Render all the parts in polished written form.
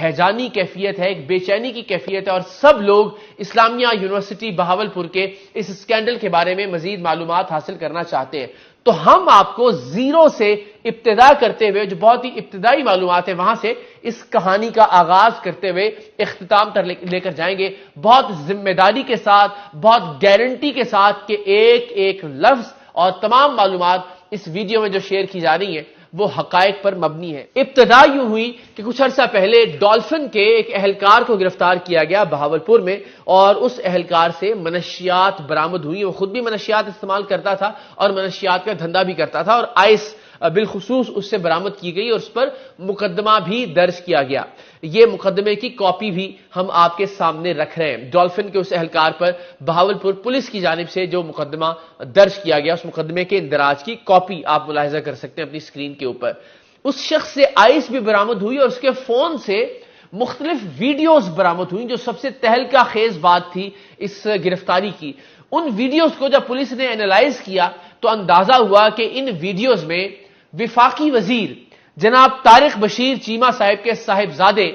ہیجانی کیفیت ہے، ایک بے چینی کی کیفیت ہے، اور سب لوگ اسلامیہ یونیورسٹی بہاولپور کے اس اسکینڈل کے بارے میں مزید معلومات حاصل کرنا چاہتے ہیں۔ تو ہم آپ کو زیرو سے ابتدا کرتے ہوئے، جو بہت ہی ابتدائی معلومات ہے وہاں سے اس کہانی کا آغاز کرتے ہوئے اختتام تک لے کر جائیں گے، بہت ذمہ داری کے ساتھ، بہت گارنٹی کے ساتھ کہ ایک ایک لفظ اور تمام معلومات اس ویڈیو میں جو شیئر کی جا رہی ہیں وہ حقائق پر مبنی ہے۔ ابتدا یوں ہوئی کہ کچھ عرصہ پہلے ڈالفن کے ایک اہلکار کو گرفتار کیا گیا بہاولپور میں، اور اس اہلکار سے منشیات برآمد ہوئی۔ وہ خود بھی منشیات استعمال کرتا تھا اور منشیات کا دھندا بھی کرتا تھا، اور آئس بالخصوص اس سے برآمد کی گئی اور اس پر مقدمہ بھی درج کیا گیا۔ یہ مقدمے کی کاپی بھی ہم آپ کے سامنے رکھ رہے ہیں۔ ڈالفن کے اس اہلکار پر بہاولپور پولیس کی جانب سے جو مقدمہ درج کیا گیا، اس مقدمے کے اندراج کی کاپی آپ ملاحظہ کر سکتے ہیں اپنی اسکرین کے اوپر۔ اس شخص سے آئس بھی برآمد ہوئی اور اس کے فون سے مختلف ویڈیوز برآمد ہوئی، جو سب سے تہلکہ خیز بات تھی اس گرفتاری کی۔ ان ویڈیوز کو جب پولیس نے اینالائز کیا تو اندازہ ہوا کہ ان ویڈیوز میں وفاقی وزیر جناب طارق بشیر چیمہ صاحب کے صاحبزادے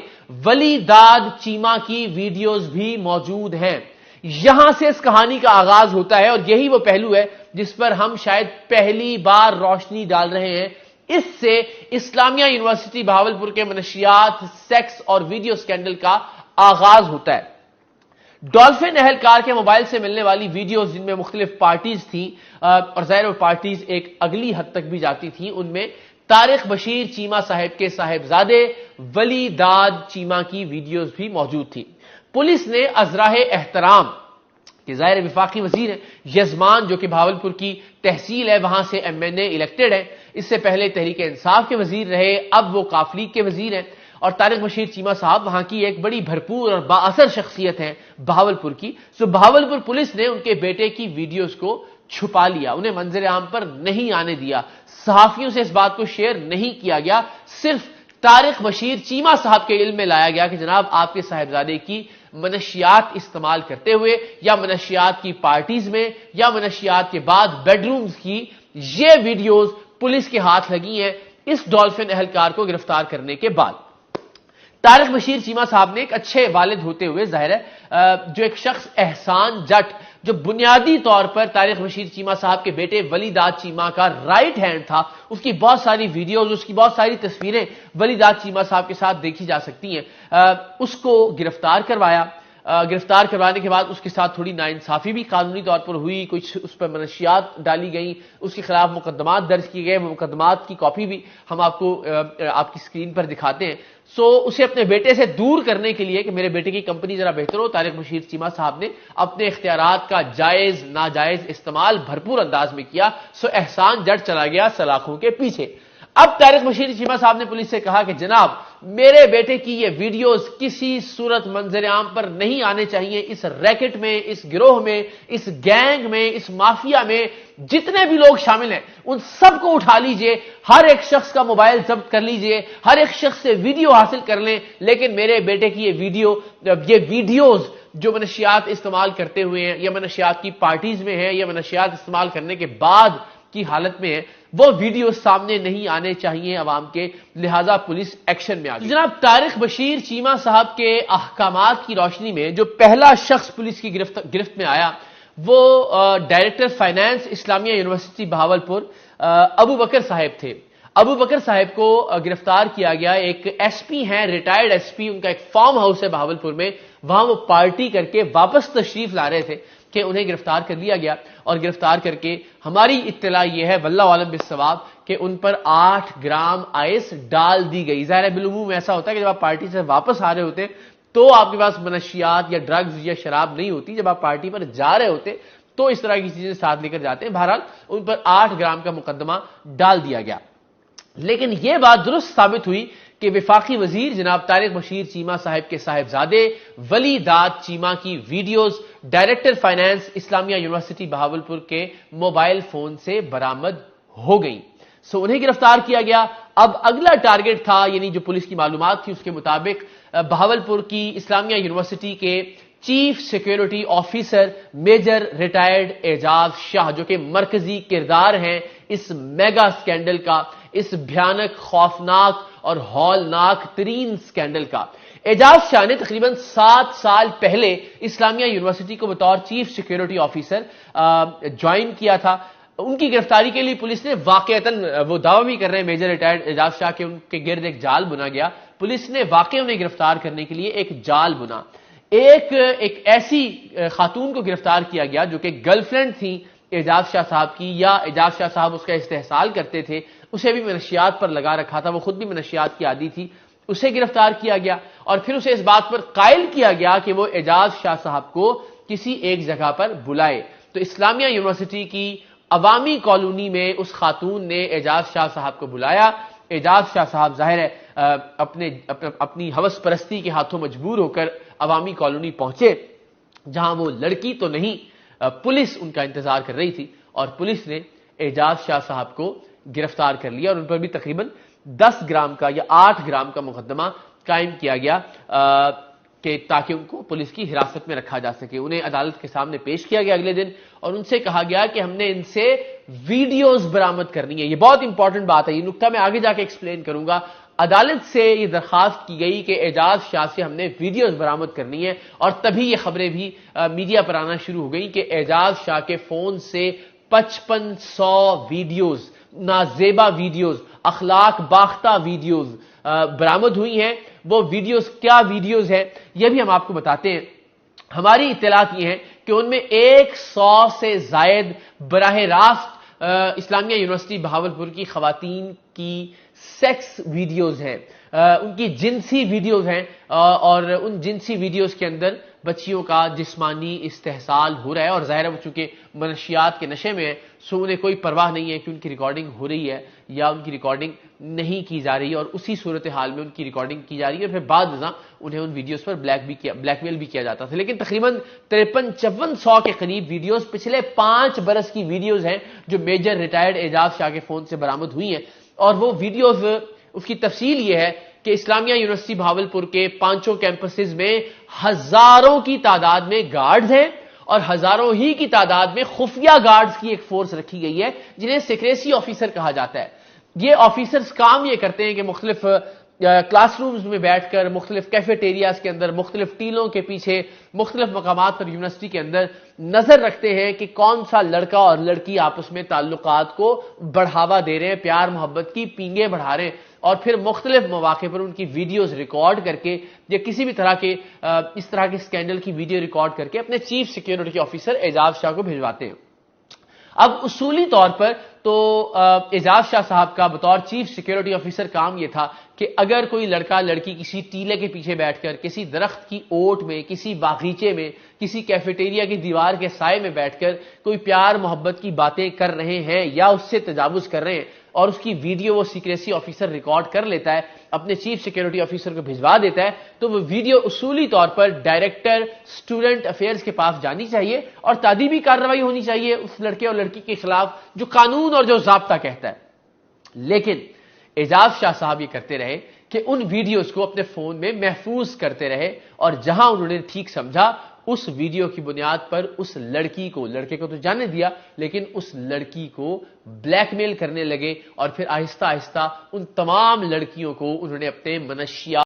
ولی داد چیمہ کی ویڈیوز بھی موجود ہیں۔ یہاں سے اس کہانی کا آغاز ہوتا ہے، اور یہی وہ پہلو ہے جس پر ہم شاید پہلی بار روشنی ڈال رہے ہیں۔ اس سے اسلامیہ یونیورسٹی بہاولپور کے منشیات، سیکس اور ویڈیو سکینڈل کا آغاز ہوتا ہے۔ ڈالفن اہلکار کے موبائل سے ملنے والی ویڈیوز جن میں مختلف پارٹیز تھیں، اور ظاہر وہ پارٹیز ایک اگلی حد تک بھی جاتی تھیں، ان میں طارق بشیر چیمہ صاحب کے صاحبزادے ولی داد چیمہ کی ویڈیوز بھی موجود تھی۔ پولیس نے ازراہ احترام کہ ظاہر وفاقی وزیر ہیں، یزمان جو کہ بہاولپور کی تحصیل ہے، وہاں سے MNA الیکٹڈ ہے، اس سے پہلے تحریک انصاف کے وزیر رہے، اب وہ کاف لیگ کے وزیر ہیں، اور طارق بشیر چیمہ صاحب وہاں کی ایک بڑی بھرپور اور بااثر شخصیت ہے بہاولپور کی۔ سو بہاولپور پولیس نے ان کے بیٹے کی ویڈیوز کو چھپا لیا، انہیں منظر عام پر نہیں آنے دیا، صحافیوں سے اس بات کو شیئر نہیں کیا گیا، صرف طارق بشیر چیمہ صاحب کے علم میں لایا گیا کہ جناب آپ کے صاحبزادے کی منشیات استعمال کرتے ہوئے، یا منشیات کی پارٹیز میں، یا منشیات کے بعد بیڈ رومز کی یہ ویڈیوز پولیس کے ہاتھ لگی ہیں اس ڈالفن اہلکار کو گرفتار کرنے کے بعد۔ طارق بشیر چیمہ صاحب نے ایک اچھے والد ہوتے ہوئے، ظاہر ہے جو ایک شخص احسان جٹ، جو بنیادی طور پر طارق بشیر چیمہ صاحب کے بیٹے ولی داد چیمہ کا رائٹ ہینڈ تھا، اس کی بہت ساری ویڈیوز، اس کی بہت ساری تصویریں ولی داد چیمہ صاحب کے ساتھ دیکھی جا سکتی ہیں، اس کو گرفتار کروایا۔ گرفتار کروانے کے بعد اس کے ساتھ تھوڑی ناانصافی بھی قانونی طور پر ہوئی، کچھ اس پر منشیات ڈالی گئیں، اس کے خلاف مقدمات درج کیے گئے، وہ مقدمات کی کاپی بھی ہم آپ کو آپ کی اسکرین پر دکھاتے ہیں۔ سو اسے اپنے بیٹے سے دور کرنے کے لیے کہ میرے بیٹے کی کمپنی ذرا بہتر ہو، طارق بشیر چیمہ صاحب نے اپنے اختیارات کا جائز ناجائز استعمال بھرپور انداز میں کیا۔ سو احسان جٹ چلا گیا سلاخوں کے پیچھے۔ اب طارق بشیر چیمہ صاحب نے پولیس سے کہا کہ جناب میرے بیٹے کی یہ ویڈیوز کسی صورت منظر عام پر نہیں آنے چاہیے، اس ریکٹ میں، اس گروہ میں، اس گینگ میں، اس مافیا میں جتنے بھی لوگ شامل ہیں ان سب کو اٹھا لیجئے، ہر ایک شخص کا موبائل ضبط کر لیجئے، ہر ایک شخص سے ویڈیو حاصل کر لیں، لیکن میرے بیٹے کی یہ ویڈیوز جو منشیات استعمال کرتے ہوئے ہیں، یا منشیات کی پارٹیز میں ہیں، یا منشیات استعمال کرنے کے بعد کی حالت میں ہے، وہ ویڈیو سامنے نہیں آنے چاہیے عوام کے، لہذا پولیس ایکشن میں آ گئی۔ جناب طارق بشیر چیمہ صاحب کے احکامات کی روشنی میں جو پہلا شخص پولیس کی گرفت میں آیا وہ ڈائریکٹر فائنانس اسلامیہ یونیورسٹی بہاولپور ابو بکر صاحب تھے۔ ابو بکر صاحب کو گرفتار کیا گیا، ایک ایس پی ہیں، ریٹائرڈ ایس پی، ان کا ایک فارم ہاؤس ہے بہاولپور میں، وہاں وہ پارٹی کر کے واپس تشریف لا رہے تھے کہ انہیں گرفتار کر لیا گیا، اور گرفتار کر کے ہماری اطلاع یہ ہے واللہ عالم بالصواب کہ ان پر 8 گرام آئس ڈال دی گئی۔ ظاہر ہے بالعموم ایسا ہوتا ہے کہ جب آپ پارٹی سے واپس آ رہے ہوتے تو آپ کے پاس منشیات یا ڈرگز یا شراب نہیں ہوتی، جب آپ پارٹی پر جا رہے ہوتے تو اس طرح کی چیزیں ساتھ لے کر جاتے ہیں۔ بہرحال ان پر 8 گرام کا مقدمہ ڈال دیا گیا، لیکن یہ بات درست ثابت ہوئی کہ وفاقی وزیر جناب طارق بشیر چیمہ صاحب کے صاحبزادے ولی داد چیمہ کی ویڈیوز ڈائریکٹر فائنانس اسلامیہ یونیورسٹی بہاولپور کے موبائل فون سے برآمد ہو گئی۔ سو انہیں گرفتار کیا گیا۔ اب اگلا ٹارگٹ تھا، یعنی جو پولیس کی معلومات تھی اس کے مطابق بہاولپور کی اسلامیہ یونیورسٹی کے chief security officer major retired Ijaz Shah, جو کہ مرکزی کردار ہیں اس میگا سکینڈل کا، اس بھیانک، خوفناک اور ہولناک ترین سکینڈل کا۔ اعجاز شاہ نے تقریباً 7 سال پہلے اسلامیہ یونیورسٹی کو بطور چیف سیکیورٹی آفیسر جوائن کیا تھا۔ ان کی گرفتاری کے لیے پولیس نے واقعتاً، وہ دعویٰ بھی کر رہے ہیں میجر ریٹائرڈ اعجاز شاہ کے ان کے گرد ایک جال بنا گیا۔ پولیس نے واقعی انہیں گرفتار کرنے کے لیے ایک جال بنا۔ ایک ایسی خاتون کو گرفتار کیا گیا جو کہ گرل فرینڈ تھی اعجاز شاہ صاحب کی، یا اعجاز شاہ صاحب اس کا استحصال کرتے تھے، اسے بھی منشیات پر لگا رکھا تھا، وہ خود بھی منشیات کی عادی تھی، اسے گرفتار کیا گیا اور پھر اسے اس بات پر قائل کیا گیا کہ وہ اعجاز شاہ صاحب کو کسی ایک جگہ پر بلائے۔ تو اسلامیہ یونیورسٹی کی عوامی کالونی میں اس خاتون نے اعجاز شاہ صاحب کو بلایا۔ اعجاز شاہ صاحب ظاہر ہے اپنی ہوس پرستی کے ہاتھوں مجبور ہو کر عوامی کالونی پہنچے، جہاں وہ لڑکی تو نہیں، پولیس ان کا انتظار کر رہی تھی، اور پولیس نے اعجاز شاہ صاحب کو گرفتار کر لیا اور ان پر بھی تقریباً 10 گرام کا یا 8 گرام کا مقدمہ قائم کیا گیا کہ تاکہ ان کو پولیس کی حراست میں رکھا جا سکے۔ انہیں عدالت کے سامنے پیش کیا گیا اگلے دن اور ان سے کہا گیا کہ ہم نے ان سے ویڈیوز برآمد کرنی ہے۔ یہ بہت امپورٹنٹ بات ہے، یہ نکتہ میں آگے جا کے ایکسپلین کروں گا۔ عدالت سے یہ درخواست کی گئی کہ اعجاز شاہ سے ہم نے ویڈیوز برآمد کرنی ہے، اور تبھی یہ خبریں بھی میڈیا پر آنا شروع ہو گئی کہ اعجاز شاہ کے فون سے 5500 ویڈیوز، نازیبا ویڈیوز، اخلاق باختہ ویڈیوز برآمد ہوئی ہیں۔ وہ ویڈیوز کیا ویڈیوز ہیں یہ بھی ہم آپ کو بتاتے ہیں۔ ہماری اطلاعات یہ ہیں کہ ان میں 100 سے زائد براہ راست اسلامیہ یونیورسٹی بہاولپور کی خواتین کی سیکس ویڈیوز ہیں، ان کی جنسی ویڈیوز ہیں، اور ان جنسی ویڈیوز کے اندر بچیوں کا جسمانی استحصال ہو رہا ہے، اور ظاہر ہے وہ چونکہ منشیات کے نشے میں ہے، سو انہیں کوئی پرواہ نہیں ہے کہ ان کی ریکارڈنگ ہو رہی ہے یا ان کی ریکارڈنگ نہیں کی جا رہی ہے، اور اسی صورتحال میں ان کی ریکارڈنگ کی جا رہی ہے، اور پھر بعد ازاں انہیں ان ویڈیوز پر بلیک میل بھی کیا جاتا تھا۔ لیکن تقریباً 53-5400 کے قریب ویڈیوز پچھلے 5 برس کی ویڈیوز ہیں جو میجر ریٹائرڈ اعجاز شاہ کے فون سے برآمد ہوئی ہیں، اور وہ ویڈیوز، اس کی تفصیل یہ ہے کہ اسلامیہ یونیورسٹی بہاولپور کے 5 کیمپسز میں ہزاروں کی تعداد میں گارڈز ہیں، اور ہزاروں ہی کی تعداد میں خفیہ گارڈز کی ایک فورس رکھی گئی ہے جنہیں سیکریسی آفیسر کہا جاتا ہے۔ یہ آفیسرز کام یہ کرتے ہیں کہ مختلف کلاس رومز میں بیٹھ کر، مختلف کیفیٹیریاز کے اندر، مختلف ٹیلوں کے پیچھے، مختلف مقامات پر یونیورسٹی کے اندر نظر رکھتے ہیں کہ کون سا لڑکا اور لڑکی آپس میں تعلقات کو بڑھاوا دے رہے ہیں، پیار محبت کی پینگیں بڑھا رہے ہیں، اور پھر مختلف مواقع پر ان کی ویڈیوز ریکارڈ کر کے یا کسی بھی طرح کے اس طرح کے سکینڈل کی ویڈیو ریکارڈ کر کے اپنے چیف سیکیورٹی آفیسر اعجاز شاہ کو بھجواتے ہیں۔ اب اصولی طور پر تو اعجاز شاہ صاحب کا بطور چیف سیکیورٹی آفیسر کام یہ تھا کہ اگر کوئی لڑکا لڑکی کسی ٹیلے کے پیچھے بیٹھ کر، کسی درخت کی اوٹ میں، کسی باغیچے میں، کسی کیفیٹیریا کی دیوار کے سائے میں بیٹھ کر کوئی پیار محبت کی باتیں کر رہے ہیں یا اس سے تجاوز کر رہے ہیں، اور اس کی ویڈیو وہ سیکریسی آفیسر ریکارڈ کر لیتا ہے، اپنے چیف سیکیورٹی آفیسر کو بھجوا دیتا ہے، تو وہ ویڈیو اصولی طور پر ڈائریکٹر اسٹوڈنٹ افیئرز کے پاس جانی چاہیے اور تادیبی کارروائی ہونی چاہیے اس لڑکے اور لڑکی کے خلاف جو قانون اور جو ضابطہ کہتا ہے۔ لیکن اعجاز شاہ صاحب یہ کرتے رہے کہ ان ویڈیوز کو اپنے فون میں محفوظ کرتے رہے، اور جہاں انہوں نے ٹھیک سمجھا اس ویڈیو کی بنیاد پر اس لڑکی کو، لڑکے کو تو جانے دیا لیکن اس لڑکی کو بلیک میل کرنے لگے، اور پھر آہستہ آہستہ ان تمام لڑکیوں کو انہوں نے اپنے منشیات